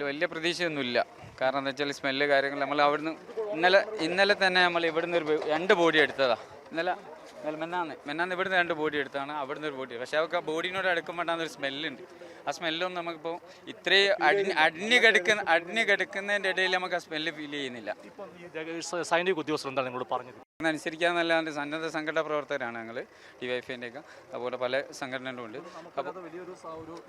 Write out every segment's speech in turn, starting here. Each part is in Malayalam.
വലിയ പ്രതീക്ഷയൊന്നുമില്ല. കാരണം എന്താ വെച്ചാൽ സ്മെല്ല് കാര്യങ്ങൾ നമ്മൾ അവിടുന്ന് ഇന്നലെ തന്നെ നമ്മൾ ഇവിടുന്ന് ഒരു 2 ബോഡി എടുത്തതാണ്. മെന്നാന്ന് ഇവിടുന്ന് 2 ബോഡി എടുത്താണ്, അവിടുന്ന് ഒരു ബോഡി. പക്ഷേ അവർക്ക് ആ ബോഡിനോട് അടുക്കുമ്പോണ്ടാകുന്ന ഒരു സ്മെല്ലുണ്ട്. ആ സ്മെല്ലൊന്നും നമുക്കിപ്പോൾ ഇത്രയും അടിഞ്ഞു കിടക്കുന്നതിൻ്റെ ഇടയിൽ നമുക്ക് ആ സ്മെല്ല് ഫീൽ ചെയ്യുന്നില്ല. സൈനിക ഉദ്യോഗസ്ഥർ എന്താണ് നിങ്ങളോട് പറഞ്ഞത്? അനുസരിക്കാന്നല്ലാണ്ട് സന്നദ്ധ സംഘടനാ പ്രവർത്തകരാണ് ഞങ്ങൾ, ഡിവൈഎഫ്ഐൻ്റെയൊക്കെ, അതുപോലെ പല സംഘടനകളും ഉണ്ട്. അപ്പോൾ വലിയൊരു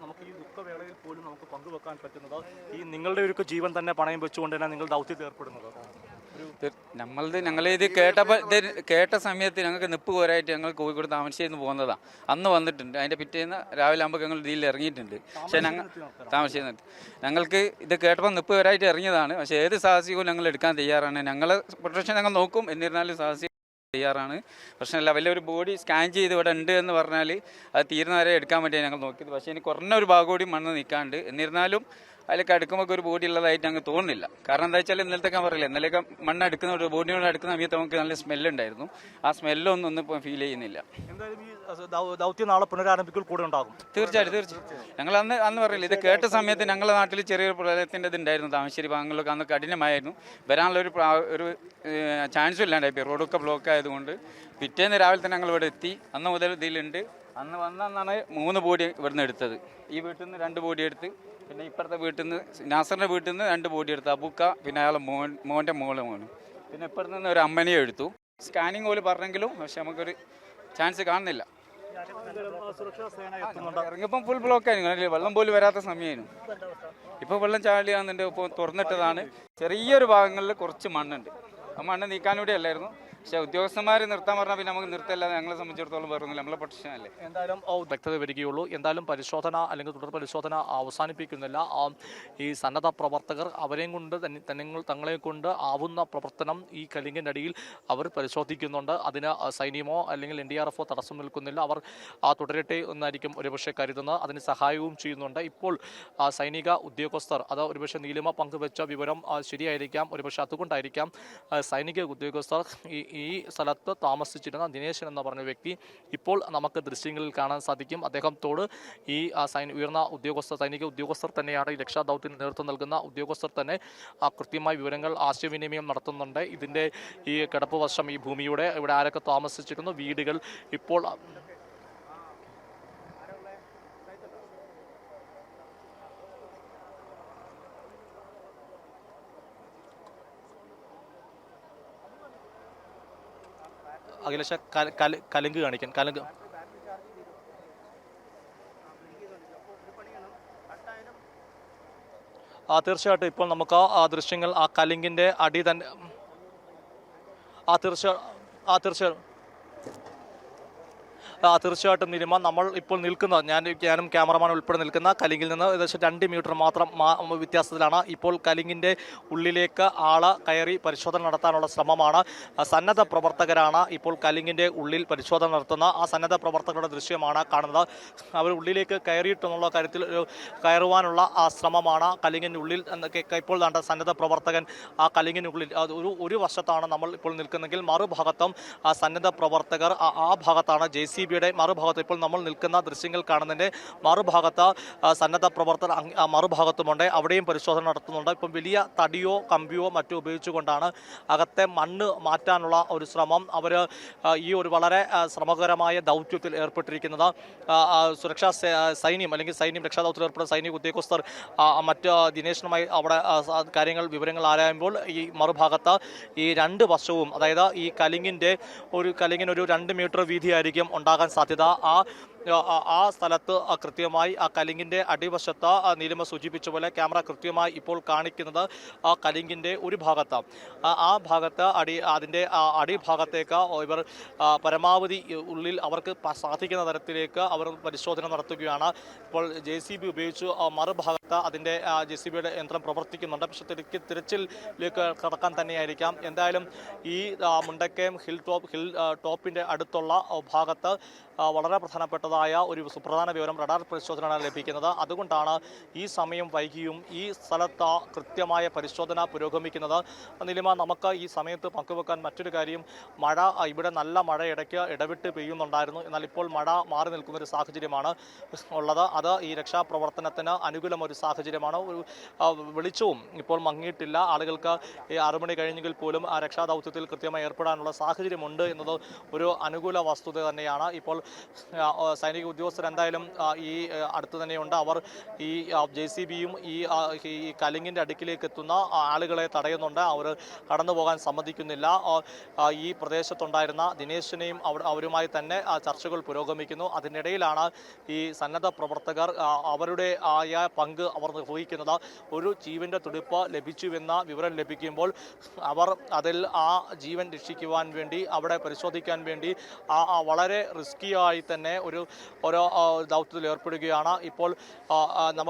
നമുക്ക് ഈ ദുഃഖവേളയിൽ പോലും നമുക്ക് പങ്കുവെക്കാൻ പറ്റുന്നത് ഈ നിങ്ങളുടെ ഒരു ജീവൻ തന്നെ പണയം വെച്ചുകൊണ്ട് തന്നെ നിങ്ങൾ ദൗത്യത്തിൽ ഏർപ്പെടുന്നത്. ഞങ്ങളിത് കേട്ട സമയത്ത് ഞങ്ങൾക്ക് നിപ്പ് പോരായിട്ട് ഞങ്ങൾ കോഴിക്കോട് താമരശ്ശേരിന്ന് പോകുന്നതാണ്. അന്ന് വന്നിട്ടുണ്ട്. അതിൻ്റെ പിറ്റേന്ന് രാവിലെ ആകുമ്പോൾ ഞങ്ങൾ ഇതിൽ ഇറങ്ങിയിട്ടുണ്ട്. പക്ഷേ താമരശ്ശേരി ഞങ്ങൾക്ക് ഇത് കേട്ടപ്പോൾ നിപ്പ് പോരായിട്ട് ഇറങ്ങിയതാണ്. പക്ഷേ ഏത് സാഹസികവും ഞങ്ങൾ എടുക്കാൻ തയ്യാറാണ്. ഞങ്ങളെ പ്രൊട്ടക്ഷൻ ഞങ്ങൾ നോക്കും, എന്നിരുന്നാലും സാഹസികം തയ്യാറാണ്. പ്രശ്നമില്ല. വലിയൊരു ബോഡി സ്കാൻ ചെയ്ത് ഇവിടെ ഉണ്ട് എന്ന് പറഞ്ഞാൽ അത് തീരുന്ന വരെ എടുക്കാൻ വേണ്ടിയാണ് ഞങ്ങൾ നോക്കിയത്. പക്ഷേ ഇനി കുറഞ്ഞ ഒരു ഭാഗം കൂടി മണ്ണ് നിൽക്കാണ്ട്. എന്നിരുന്നാലും അതിലേക്ക് അടുക്കുമ്പോൾ ഒരു ബോഡി ഉള്ളതായിട്ട് ഞങ്ങൾക്ക് തോന്നുന്നില്ല. കാരണം എന്താ വെച്ചാൽ ഇന്നലത്തെ പറയില്ല, ഇന്നലെയൊക്കെ മണ്ണ് എടുക്കുന്ന ഒരു ബോഡിയോട് അടുക്കുന്ന സമയത്ത് നമുക്ക് നല്ല സ്മെല്ലുണ്ടായിരുന്നു. ആ സ്മെല്ലൊന്നും ഇപ്പോൾ ഫീൽ ചെയ്യുന്നില്ല. ദൗത്യം നാളെ പുനരാരംഭിക്കൽ കൂടെ ഉണ്ടാകും. തീർച്ചയായിട്ടും. ഞങ്ങൾ അന്ന് പറയില്ല, ഇത് കേട്ട സമയത്ത് ഞങ്ങളുടെ നാട്ടിൽ ചെറിയൊരു പ്രളയത്തിൻ്റെ ഇതുണ്ടായിരുന്നു. താമരശ്ശേരി ഭാഗങ്ങളിലൊക്കെ അന്ന് കഠിനമായിരുന്നു. വരാനുള്ള ഒരു ചാൻസും ഇല്ലാണ്ടായി. റോഡൊക്കെ ബ്ലോക്ക് ആയതുകൊണ്ട് പിറ്റേന്ന് രാവിലെ തന്നെ ഞങ്ങൾ ഇവിടെ എത്തി. അന്ന് മുതൽ ഇതിലുണ്ട്. അന്ന് വന്നാണ് 3 ബോഡി ഇവിടുന്ന് എടുത്തത്. ഈ വീട്ടിൽ നിന്ന് 2 ബോഡി എടുത്ത്, പിന്നെ ഇപ്പുറത്തെ വീട്ടിൽ നിന്ന് നാസറിൻ്റെ വീട്ടിൽ നിന്ന് 2 ബോഡി എടുത്തു. അബുക്ക, പിന്നെ അയാളെ മോൻ്റെ മോനും, പിന്നെ ഇപ്പുറത്ത് നിന്ന് ഒരു അമ്മനെയും എടുത്തു. സ്കാനിങ് പോലും പറഞ്ഞെങ്കിലും പക്ഷെ നമുക്കൊരു ചാൻസ് കാണുന്നില്ല. ഇറങ്ങിയപ്പം ഫുൾ ബ്ലോക്ക് ആയിരുന്നു. വെള്ളം പോലും വരാത്ത സമയമായിരുന്നു. ഇപ്പോൾ വെള്ളം ചാടിയാകുന്നുണ്ട്. ഇപ്പോൾ തുറന്നിട്ടതാണ്. ചെറിയൊരു ഭാഗങ്ങളിൽ കുറച്ച് മണ്ണുണ്ട്. ആ മണ്ണ് നീക്കാൻ കൂടി അല്ലായിരുന്നു. പക്ഷേ ഉദ്യോഗസ്ഥന്മാർ നിർത്താൻ പറഞ്ഞാൽ പിന്നെ നമുക്ക് നിർത്തല്ലാതെ ഞങ്ങളെ സംബന്ധിച്ചിടത്തോളം പറയുന്നില്ല. നമ്മളെ പ്രൊട്ടക്ഷൻ അല്ലേ. എന്തായാലും വ്യക്തത വരികയുള്ളൂ. എന്തായാലും പരിശോധന അല്ലെങ്കിൽ തുടർ പരിശോധന അവസാനിപ്പിക്കുന്നില്ല. ഈ സന്നദ്ധ പ്രവർത്തകർ അവരെയും കൊണ്ട് തങ്ങളെ കൊണ്ട് ആവുന്ന പ്രവർത്തനം ഈ കലിങ്ങിൻ്റെ അടിയിൽ അവർ പരിശോധിക്കുന്നുണ്ട്. അതിന് സൈന്യമോ അല്ലെങ്കിൽ NDRF തടസ്സം നിൽക്കുന്നില്ല. അവർ തുടരട്ടെ എന്നായിരിക്കും ഒരുപക്ഷെ കരുതുന്നത്. അതിന് സഹായവും ചെയ്യുന്നുണ്ട്. ഇപ്പോൾ സൈനിക ഉദ്യോഗസ്ഥർ, അത് ഒരുപക്ഷെ നീലിമ പങ്കുവെച്ച വിവരം ശരിയായിരിക്കാം. ഒരുപക്ഷെ അതുകൊണ്ടായിരിക്കാം സൈനിക ഉദ്യോഗസ്ഥർ ഈ സ്ഥലത്ത് താമസിച്ചിരുന്ന ദിനേശൻ എന്ന് പറഞ്ഞ വ്യക്തി ഇപ്പോൾ നമുക്ക് ദൃശ്യങ്ങളിൽ കാണാൻ സാധിക്കും. അദ്ദേഹത്തോട് ഈ ഉയർന്ന സൈനിക ഉദ്യോഗസ്ഥർ തന്നെയാണ്, ഈ രക്ഷാദൗത്യത്തിന് നേതൃത്വം നൽകുന്ന ഉദ്യോഗസ്ഥർ തന്നെ കൃത്യമായ വിവരങ്ങൾ ആശയവിനിമയം നടത്തുന്നുണ്ട്. ഇതിൻ്റെ ഈ കിടപ്പ് വശം, ഈ ഭൂമിയുടെ ഇവിടെ ആരൊക്കെ താമസിച്ചിരുന്നു, വീടുകൾ ഇപ്പോൾ അഖിലേഷ കലുങ്ക് കാണിക്കാൻ കലുങ്ക് തീർച്ചയായിട്ടും ഇപ്പോൾ നമുക്ക് ദൃശ്യങ്ങൾ കലിങ്കിൻ്റെ അടി തന്നെ തീർച്ചയായിട്ടും നിലിമ, നമ്മൾ ഇപ്പോൾ നിൽക്കുന്ന ഞാനും ക്യാമറമാൻ ഉൾപ്പെടെ നിൽക്കുന്ന കലിങ്കിൽ നിന്ന് ഏകദേശം 2 മീറ്റർ മാത്രം വ്യത്യാസത്തിലാണ്. ഇപ്പോൾ കലിങ്ങിൻ്റെ ഉള്ളിലേക്ക് കയറി പരിശോധന നടത്താനുള്ള ശ്രമമാണ്. സന്നദ്ധ പ്രവർത്തകരാണ് ഇപ്പോൾ കലിങ്ങിൻ്റെ ഉള്ളിൽ പരിശോധന നടത്തുന്ന ആ സന്നദ്ധ പ്രവർത്തകരുടെ ദൃശ്യമാണ് കാണുന്നത്. അവർ ഉള്ളിലേക്ക് കയറിയിട്ടെന്നുള്ള കാര്യത്തിൽ കയറുവാനുള്ള ശ്രമമാണ് കലിങ്ങിൻ്റെ ഉള്ളിൽ. ഇപ്പോൾ സന്നദ്ധ പ്രവർത്തകൻ ആ കലിങ്ങിനുള്ളിൽ ഒരു വശത്താണ് നമ്മൾ ഇപ്പോൾ നിൽക്കുന്നെങ്കിൽ മറുഭാഗത്തും സന്നദ്ധ പ്രവർത്തകർ ആ ഭാഗത്താണ് JCB മറുഭാഗത്ത് ഇപ്പോൾ നമ്മൾ നിൽക്കുന്ന ദൃശ്യങ്ങൾ കാണുന്നതിൻ്റെ മറുഭാഗത്ത് സന്നദ്ധ പ്രവർത്തകർ മറുഭാഗത്തുമുണ്ട്. അവിടെയും പരിശോധന നടത്തുന്നുണ്ട്. ഇപ്പം വലിയ തടിയോ കമ്പിയോ മറ്റോ ഉപയോഗിച്ചുകൊണ്ടാണ് അകത്തെ മണ്ണ് മാറ്റാനുള്ള ഒരു ശ്രമം അവർ ഈ ഒരു വളരെ ശ്രമകരമായ ദൗത്യത്തിൽ ഏർപ്പെട്ടിരിക്കുന്നത്. സുരക്ഷാ സൈന്യം രക്ഷാദൗത്യത്തിൽ ഏർപ്പെടുന്ന സൈനിക ഉദ്യോഗസ്ഥർ മറ്റ് ദിനേശനുമായി അവിടെ വിവരങ്ങൾ ആരായുമ്പോൾ ഈ മറുഭാഗത്ത് ഈ 2 വശവും, അതായത് ഈ കലിങ്ങിന് ഒരു 2 മീറ്റർ വീതിയായിരിക്കും ഉണ്ടാകാൻ സാധ്യത. ആ സ്ഥലത്ത് കൃത്യമായി ആ കലിങ്ങിൻ്റെ അടിവശത്ത് നീലിമ സൂചിപ്പിച്ച പോലെ ക്യാമറ കൃത്യമായി ഇപ്പോൾ കാണിക്കുന്നത് ആ കലിങ്ങിൻ്റെ ഒരു ഭാഗത്ത്, ആ ഭാഗത്ത് അതിൻ്റെ അടിഭാഗത്തേക്ക് ഇവർ പരമാവധി ഉള്ളിൽ അവർക്ക് സാധിക്കുന്ന തരത്തിലേക്ക് അവർ പരിശോധന നടത്തുകയാണ്. ഇപ്പോൾ JCB ഉപയോഗിച്ച് മറുഭാഗത്ത് അതിൻ്റെ JCBയുടെ യന്ത്രം പ്രവർത്തിക്കുന്നുണ്ട്. പക്ഷേ തിരച്ചിലേക്ക് കടക്കാൻ തന്നെയായിരിക്കാം. എന്തായാലും ഈ മുണ്ടക്കയം ഹിൽ ടോപ്പിൻ്റെ അടുത്തുള്ള ഭാഗത്ത് വളരെ പ്രധാനപ്പെട്ടതായ ഒരു സുപ്രധാന വിവരം റഡാർ പരിശോധനയാണ് ലഭിക്കുന്നത്. അതുകൊണ്ടാണ് ഈ സമയം വൈകിയും ഈ സ്ഥലത്ത് കൃത്യമായ പരിശോധന പുരോഗമിക്കുന്നത്. നിലിമ, നമുക്ക് ഈ സമയത്ത് പങ്കുവെക്കാൻ മറ്റൊരു കാര്യം, മഴ ഇവിടെ നല്ല മഴ ഇടയ്ക്ക് ഇടവിട്ട് പെയ്യുന്നുണ്ടായിരുന്നു. എന്നാൽ ഇപ്പോൾ മഴ മാറി നിൽക്കുന്നൊരു സാഹചര്യമാണ് ഉള്ളത്. അത് ഈ രക്ഷാപ്രവർത്തനത്തിന് അനുകൂലമൊരു സാഹചര്യമാണ്. ഒരു വെളിച്ചവും ഇപ്പോൾ മങ്ങിയിട്ടില്ല. ആളുകൾക്ക് ഈ 6 മണി കഴിഞ്ഞെങ്കിൽ പോലും ആ രക്ഷാദൗത്യത്തിൽ കൃത്യമായി ഏർപ്പെടാനുള്ള സാഹചര്യമുണ്ട് എന്നത് ഒരു അനുകൂല വസ്തുത തന്നെയാണ്. ഇപ്പോൾ സൈനിക ഉദ്യോഗസ്ഥർ എന്തായാലും ഈ അടുത്ത് തന്നെയുണ്ട്. അവർ ഈ JCBയും ഈ കലിങ്ങിൻ്റെ അടുക്കിലേക്ക് എത്തുന്ന ആളുകളെ തടയുന്നുണ്ട്. അവർ കടന്നു പോകാൻ സമ്മതിക്കുന്നില്ല. ഈ പ്രദേശത്തുണ്ടായിരുന്ന ദിനേശിനെയും അവരുമായി തന്നെ ചർച്ചകൾ പുരോഗമിക്കുന്നു. അതിനിടയിലാണ് ഈ സന്നദ്ധ പ്രവർത്തകർ അവരുടെ ആയ പങ്ക് അവർ നിർവഹിക്കുന്നത്. ഒരു ജീവന്റെ തുടിപ്പ് ലഭിച്ചുവെന്ന വിവരം ലഭിക്കുമ്പോൾ അവർ അതിൽ ആ ജീവൻ രക്ഷിക്കുവാൻ വേണ്ടി അവിടെ പരിശോധിക്കാൻ വേണ്ടി വളരെ റിസ്കിയായി തന്നെ ഒരു ദൗത്യത്തിൽ ഏർപ്പെടുകയാണ്. ഇപ്പോൾ